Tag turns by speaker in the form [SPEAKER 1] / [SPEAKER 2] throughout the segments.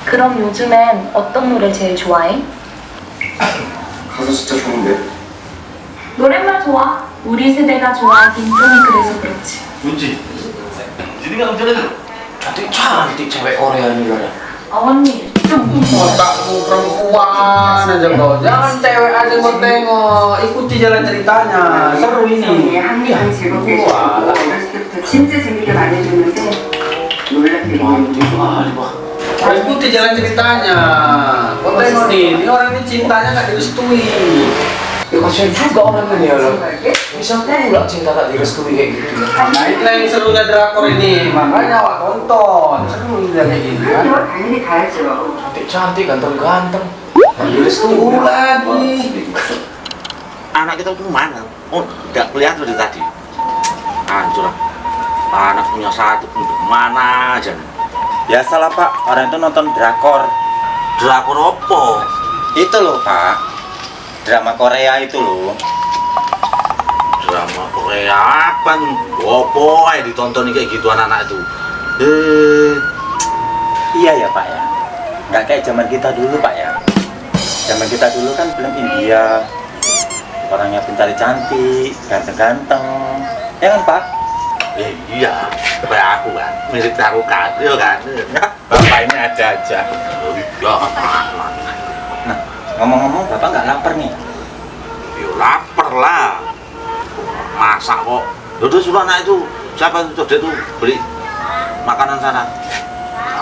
[SPEAKER 1] 그럼 요즘엔 어떤 노래 제일 좋아해?
[SPEAKER 2] 가사 진짜 좋은데?
[SPEAKER 1] 노랫말 좋아. 우리 세대가 좋아하긴 좀 그래서 그렇지.
[SPEAKER 3] 뭔지? 지니가 좀 전해줘.
[SPEAKER 4] cantik cewek Korea ini loh.
[SPEAKER 1] 언니 좀
[SPEAKER 4] Otakmu perempuan aja kok. Jangan cewek aja kok tengok. Ikuti jalan ceritanya. Seru ini.
[SPEAKER 5] 한국은 즐겁게
[SPEAKER 4] Walah.
[SPEAKER 5] 어렸을 때부터 진짜 재밌게 말해줬는데 놀랍게
[SPEAKER 4] Ikuti jalan ceritanya. Kok tengok nih, ini orang ini cintanya nggak direstui. Ya kasihan juga orang ini ya loh. Bisa pula cinta tak direstui kayak gitu. Nah itu yang serunya drakor ini, makanya awak tonton. Seru dia kayak gini kan.
[SPEAKER 5] 당연히 가야죠.
[SPEAKER 4] Cantik, ganteng-ganteng. Nggak direstui lagi.
[SPEAKER 3] Anak kita tuh mana? Oh, nggak kelihatan dari tadi. Hancur. Anak punya satu pun mana aja.
[SPEAKER 6] Biasalah Pak, orang itu nonton drakor.
[SPEAKER 3] Drakor opo?
[SPEAKER 6] Itu loh Pak, drama Korea itu loh.
[SPEAKER 3] Drama Korea apa nih? Opo aja ditonton kayak gitu anak-anak itu.
[SPEAKER 6] Iya ya Pak ya, nggak kayak zaman kita dulu Pak ya. Zaman kita dulu kan film India, orangnya pencari cantik, ganteng-ganteng, ya kan Pak?
[SPEAKER 3] Iya, kayak aku kan, mirip aku kan, iya kan?
[SPEAKER 6] Bapak ini ada aja.
[SPEAKER 3] Iya, apa?
[SPEAKER 6] Nah, ngomong-ngomong Bapak nggak lapar nih?
[SPEAKER 3] Yo lapar lah. Masak kok. Udah suruh anak itu, siapa itu dia tuh beli makanan sana.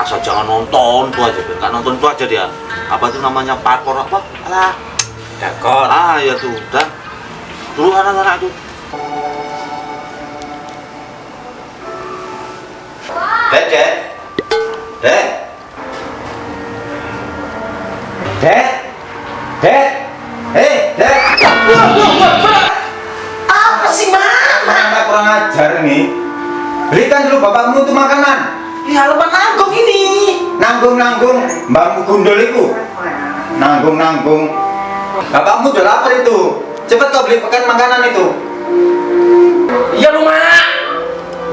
[SPEAKER 3] Asal jangan nonton tuh aja, nggak nonton tuh aja dia. Apa itu namanya parkour apa? Alah,
[SPEAKER 6] Drakor.
[SPEAKER 3] ah ya tuh, dan dulu anak-anak itu.
[SPEAKER 6] Dek, Dek, Dek, Dek, Dek, Dek.
[SPEAKER 4] Apa sih mama?
[SPEAKER 6] Anak kurang ajar ini. Belikan dulu bapakmu itu makanan.
[SPEAKER 4] Ya lepas nanggung ini.
[SPEAKER 6] Nanggung-nanggung, mbakmu gundul itu. Nanggung-nanggung. Bapakmu udah lapar itu. Cepat kau belikan makanan itu.
[SPEAKER 4] Iya lu mak.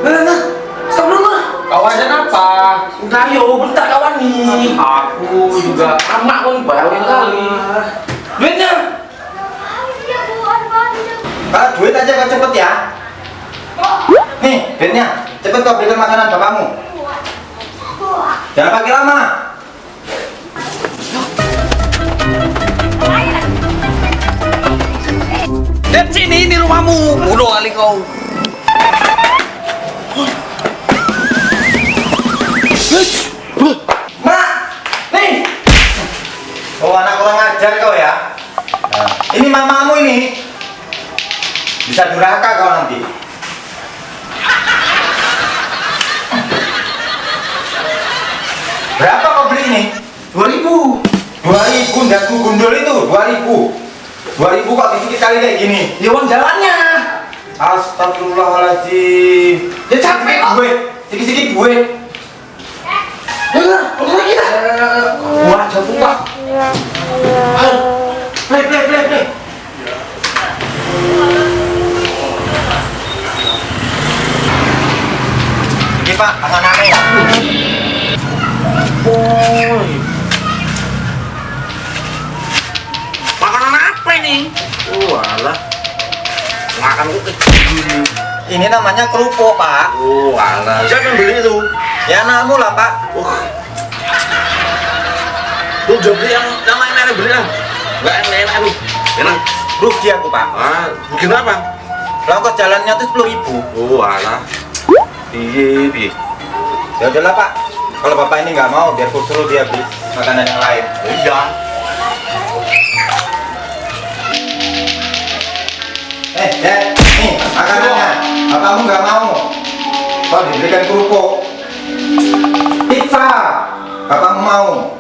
[SPEAKER 4] Nah, stop dulu mak. Kawasan apa? Udah yo, bentar kawan nih. Aku juga amak kok bayarin kali. Duitnya?
[SPEAKER 6] Pak, duit aja kau cepet ya. Nih, duitnya. Cepet kau belikan makanan bapakmu. Jangan pakai lama.
[SPEAKER 4] Dan sini ini rumahmu. Udah kali kau. Mak, nih.
[SPEAKER 6] Oh, anak kurang ajar kau ya. Nah, ini mamamu ini. Bisa durhaka kau nanti. Berapa kau beli ini?
[SPEAKER 4] 2000.
[SPEAKER 6] 2000, dan ku gundul itu 2000. 2000 kok dikit kali kayak gini.
[SPEAKER 4] Ya uang jalannya.
[SPEAKER 6] Astagfirullahaladzim.
[SPEAKER 4] Ya capek kok.
[SPEAKER 6] Gue, sikit-sikit gue.
[SPEAKER 4] Ya, udah lagi dah. Wah, jatuh pak. Play.
[SPEAKER 6] Ini Pak, tangan ya.
[SPEAKER 3] Makanan apa ini? Alah, makan kok kecil.
[SPEAKER 6] Ini namanya kerupuk Pak.
[SPEAKER 3] Alah, siapa yang beli itu?
[SPEAKER 6] Ya anakmu lah Pak.
[SPEAKER 3] Lu udah beli yang lain beli lah. Nggak enak lu. Enak.
[SPEAKER 6] Rugi aku Pak.
[SPEAKER 3] Ah, kenapa?
[SPEAKER 6] Ongkos jalannya tuh 10.000.
[SPEAKER 3] Alah. Iya.
[SPEAKER 6] Ya udahlah Pak. Kalau Bapak ini nggak mau, biar aku suruh dia beli makanan yang lain.
[SPEAKER 3] Iya.
[SPEAKER 6] Dek, nih makanannya. Bapakmu nggak mau. Kok diberikan kerupuk? Pizza. Bapakmu mau.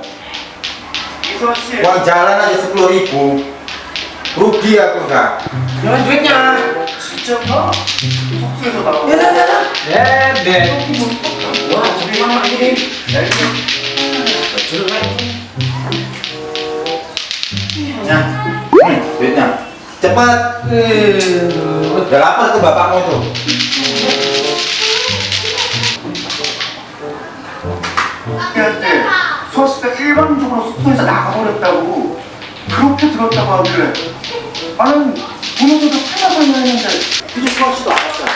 [SPEAKER 6] Uang jalan aja 10.000. Rugi aku dah.
[SPEAKER 4] Jangan duitnya. Ya, deh. Wah, tapi mama ini.
[SPEAKER 6] Nah, duitnya. Cepat. Udah lapar tuh bapakmu tuh.
[SPEAKER 2] 수아 씨가 일방적으로 숙소에서 나가버렸다고 그렇게 들었다고 하길래 나는 보면서도 살아살만 했는데 이제 수아 씨도 알았잖아.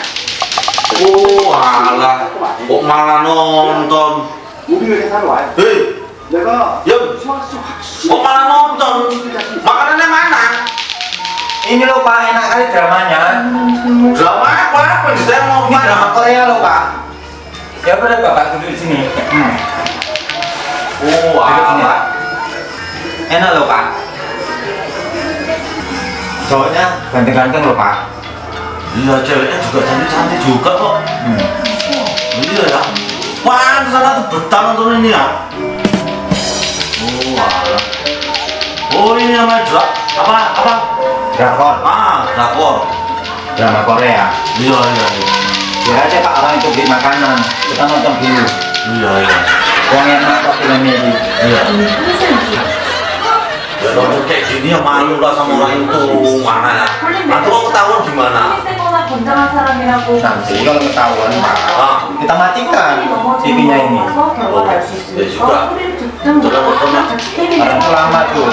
[SPEAKER 3] Oh alah, kok malah nonton?
[SPEAKER 2] 우리 회사로 와요.
[SPEAKER 3] Hei,
[SPEAKER 2] 내가
[SPEAKER 3] Yum,
[SPEAKER 2] 수아 씨 확실히
[SPEAKER 3] kok malah nonton? Makanannya mana?
[SPEAKER 6] Ini loh Pak, enak kali dramanya.
[SPEAKER 3] Drama apa? Apa sih? Saya mau
[SPEAKER 6] Ini
[SPEAKER 3] kemana?
[SPEAKER 6] drama Korea loh Pak. Ya udah Bapak duduk di sini.
[SPEAKER 3] Oh
[SPEAKER 6] Duduk sini Pak.
[SPEAKER 3] alah.
[SPEAKER 6] Enak loh Pak. Cowoknya ganteng-ganteng loh Pak.
[SPEAKER 3] Iya, ceweknya juga cantik-cantik juga kok. Iya ya. Pantesan tuh betah nonton ini ya. Oh alah. Oh ini namanya apa?
[SPEAKER 6] Drakor,
[SPEAKER 3] Drakor.
[SPEAKER 6] drama Korea.
[SPEAKER 3] Iya iya iya.
[SPEAKER 6] Biar aja Pak orang itu beli makanan. Kita nonton dulu.
[SPEAKER 3] Iya iya.
[SPEAKER 6] Uang yang kok filmnya ini.
[SPEAKER 3] Iya. Ya nonton kayak gini ya malu lah sama orang itu. Mana ya? Nanti kok ketahuan gimana?
[SPEAKER 1] 세거나 건장한 사람이라고
[SPEAKER 6] Nanti kalau ketahuan Pak,
[SPEAKER 3] Ah,
[SPEAKER 6] kita matikan TV-nya ini.
[SPEAKER 1] 결과를 알수
[SPEAKER 3] 네,
[SPEAKER 1] 있으니까
[SPEAKER 3] juga.
[SPEAKER 1] 소리를 듣든
[SPEAKER 3] 저런 거 보면
[SPEAKER 6] Orang tua lama tuh.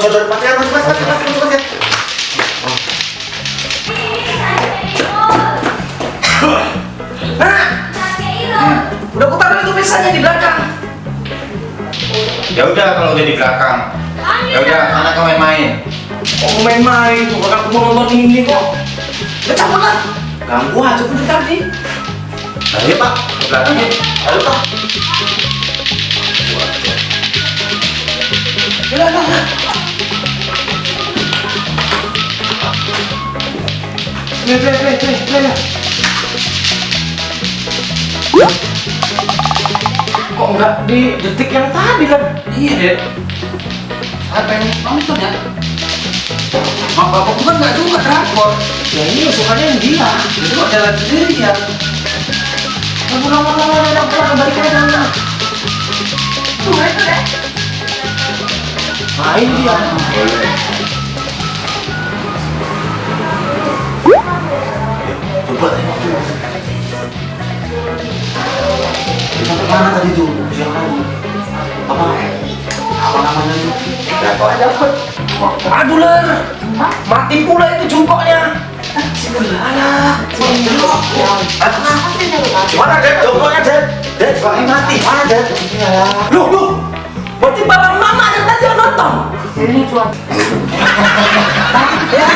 [SPEAKER 3] 저 맞아요.
[SPEAKER 4] Udah aku taruh itu misalnya di belakang.
[SPEAKER 6] Ya udah kalau udah di belakang. Ya udah, anak kau main-main.
[SPEAKER 4] Oh main-main tuh, orang aku mau nonton ini kok. Ya cabut lah. Ganggu aja aku dari tadi.
[SPEAKER 6] Ayo Pak, ke belakang ya. Ayo Pak.
[SPEAKER 4] Udah. Lihat. Kok nggak di detik yang tadi kan? Iya deh. Saya pengen nonton ya. Mak bapak bukan nggak suka drakor. Ya ini sukanya yang dia. Itu kok jalan sendiri ya. Lama balik aja sana.
[SPEAKER 1] 왜 그래?
[SPEAKER 4] Nah ini dia.
[SPEAKER 3] Coba tengok tuh. Sampai mana tadi tuh? Siang lalu. Apa namanya tuh?
[SPEAKER 4] Dapet. Aduh ler. Mati pula itu jongkoknya. Alah.
[SPEAKER 3] Gimana Dad? Jongkoknya Dad? Dad, jongkoknya mati. Mana Dad?
[SPEAKER 4] Loh. Berarti bapak mama dari tadi yang nonton.
[SPEAKER 1] 릴리 좋아.
[SPEAKER 4] Ya.